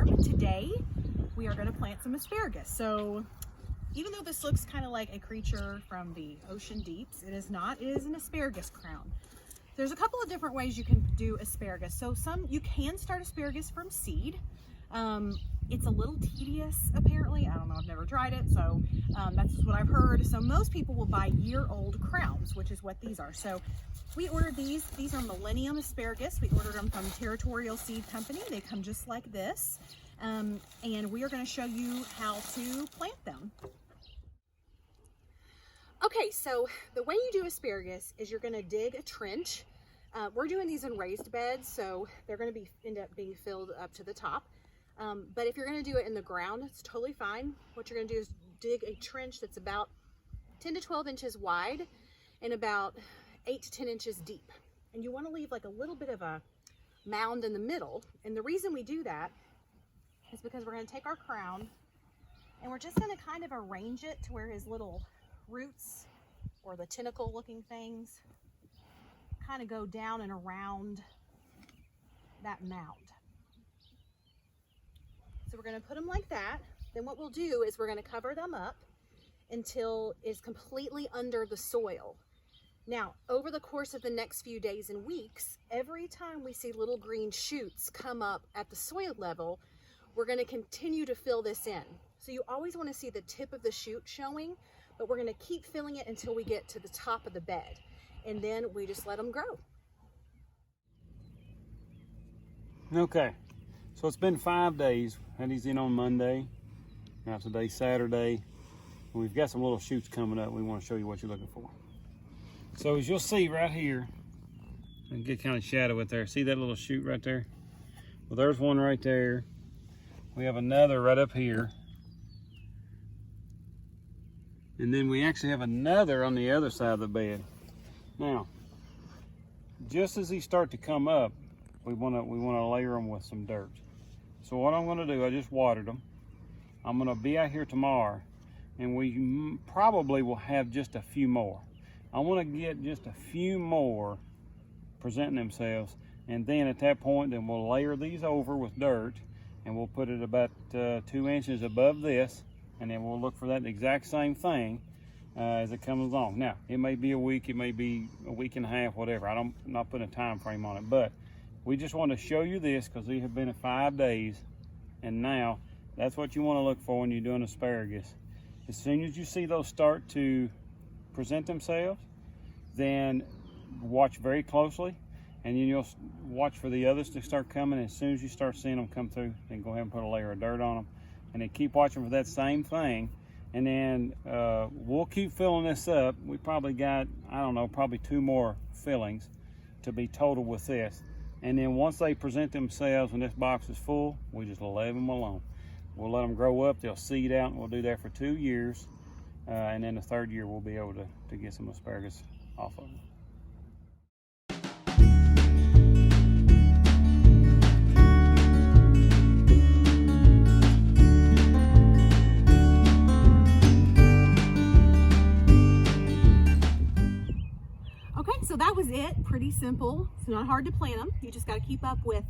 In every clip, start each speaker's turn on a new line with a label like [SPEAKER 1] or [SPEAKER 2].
[SPEAKER 1] farm. Today we are going to plant some asparagus. So even though this looks kind of like a creature from the ocean deeps, it is not. It is an asparagus crown. There's a couple of different ways you can do asparagus. So you can start asparagus from seed. It's a little tedious apparently. I don't know, I've never tried it, so that's just what I've heard. So most people will buy year-old crowns, which is what these are. So we ordered these. These are Millennium asparagus. We ordered them from Territorial Seed Company. They come just like this. And we are going to show you how to plant them. Okay, so the way you do asparagus is you're going to dig a trench. We're doing these in raised beds, so they're going to end up being filled up to the top. But if you're going to do it in the ground, it's totally fine. What you're going to do is dig a trench that's about 10 to 12 inches wide and about 8 to 10 inches deep. And you want to leave like a little bit of a mound in the middle. And the reason we do that is because we're going to take our crown and we're just going to kind of arrange it to where his little roots or the tentacle looking things kind of go down and around that mound. So we're going to put them like that. Then what we'll do is we're going to cover them up until it's completely under the soil. Now, over the course of the next few days and weeks, every time we see little green shoots come up at the soil level, we're going to continue to fill this in. So you always want to see the tip of the shoot showing, but we're going to keep filling it until we get to the top of the bed. And then we just let them grow.
[SPEAKER 2] Okay. So it's been 5 days. Had these in on Monday. Now today's Saturday. We've got some little shoots coming up. We want to show you what you're looking for. So as you'll see right here, and get kind of shadow it there. See that little shoot right there? Well, there's one right there. We have another right up here. And then we actually have another on the other side of the bed. Now, just as these start to come up, we want to layer them with some dirt. So what I'm going to do, I just watered them. I'm going to be out here tomorrow, and we probably will have just a few more. I want to get just a few more presenting themselves, and then at that point, then we'll layer these over with dirt, and we'll put it about 2 inches above this, and then we'll look for that exact same thing as it comes along. Now, it may be a week, it may be a week and a half, whatever. I'm not putting a time frame on it, but we just want to show you this because these have been in 5 days, and now that's what you want to look for when you're doing asparagus. As soon as you see those start to present themselves, then watch very closely, and then you'll watch for the others to start coming. As soon as you start seeing them come through, then go ahead and put a layer of dirt on them, and then keep watching for that same thing. And then we'll keep filling this up. We probably got, I don't know, probably 2 more fillings to be total with this. And then once they present themselves and this box is full, we just leave them alone. We'll let them grow up, they'll seed out, and we'll do that for 2 years. And then the 3rd year we'll be able to get some asparagus off of them.
[SPEAKER 1] So that was it. Pretty simple. It's not hard to plant them. You just got to keep up with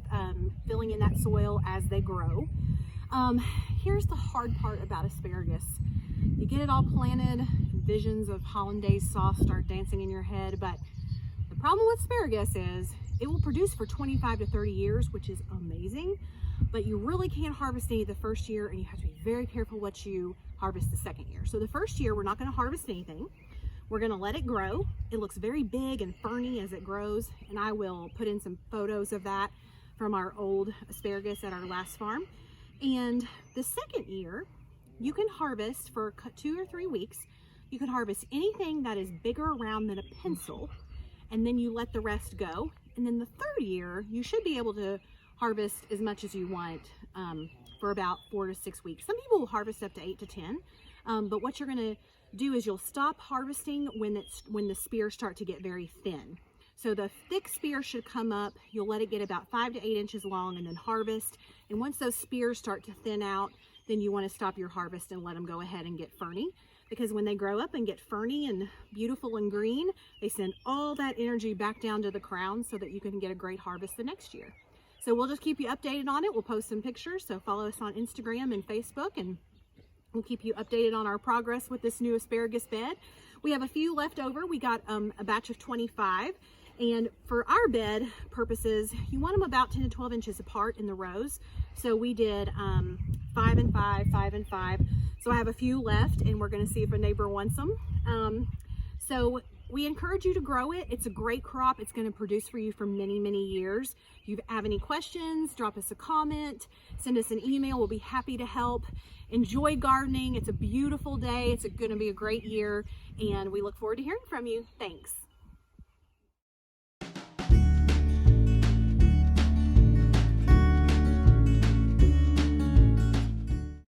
[SPEAKER 1] filling in that soil as they grow. Here's the hard part about asparagus. You get it all planted, visions of hollandaise sauce start dancing in your head, but the problem with asparagus is it will produce for 25 to 30 years, which is amazing, but you really can't harvest any the first year, and you have to be very careful what you harvest the second year. So the first year, we're not going to harvest anything. We're going to let it grow. It looks very big and ferny as it grows, and I will put in some photos of that from our old asparagus at our last farm. And the second year, you can harvest for 2 or 3 weeks. You can harvest anything that is bigger around than a pencil, and then you let the rest go. And then the 3rd year, you should be able to harvest as much as you want for about 4 to 6 weeks. Some people will harvest up to 8 to 10, but what you're going to do is you'll stop harvesting when the spears start to get very thin. So the thick spear should come up, you'll let it get about 5 to 8 inches long and then harvest. And once those spears start to thin out, then you want to stop your harvest and let them go ahead and get ferny. Because when they grow up and get ferny and beautiful and green, they send all that energy back down to the crown so that you can get a great harvest the next year. So we'll just keep you updated on it. We'll post some pictures. So follow us on Instagram and Facebook, and we'll keep you updated on our progress with this new asparagus bed. We have a few left over. We got a batch of 25. And for our bed purposes, you want them about 10 to 12 inches apart in the rows. So we did 5 and 5, 5 and 5. So I have a few left, and we're going to see if a neighbor wants them. So we encourage you to grow it. It's a great crop. It's going to produce for you for many, many years. If you have any questions, drop us a comment, send us an email. We'll be happy to help. Enjoy gardening. It's a beautiful day. It's going to be a great year, and we look forward to hearing from you. Thanks.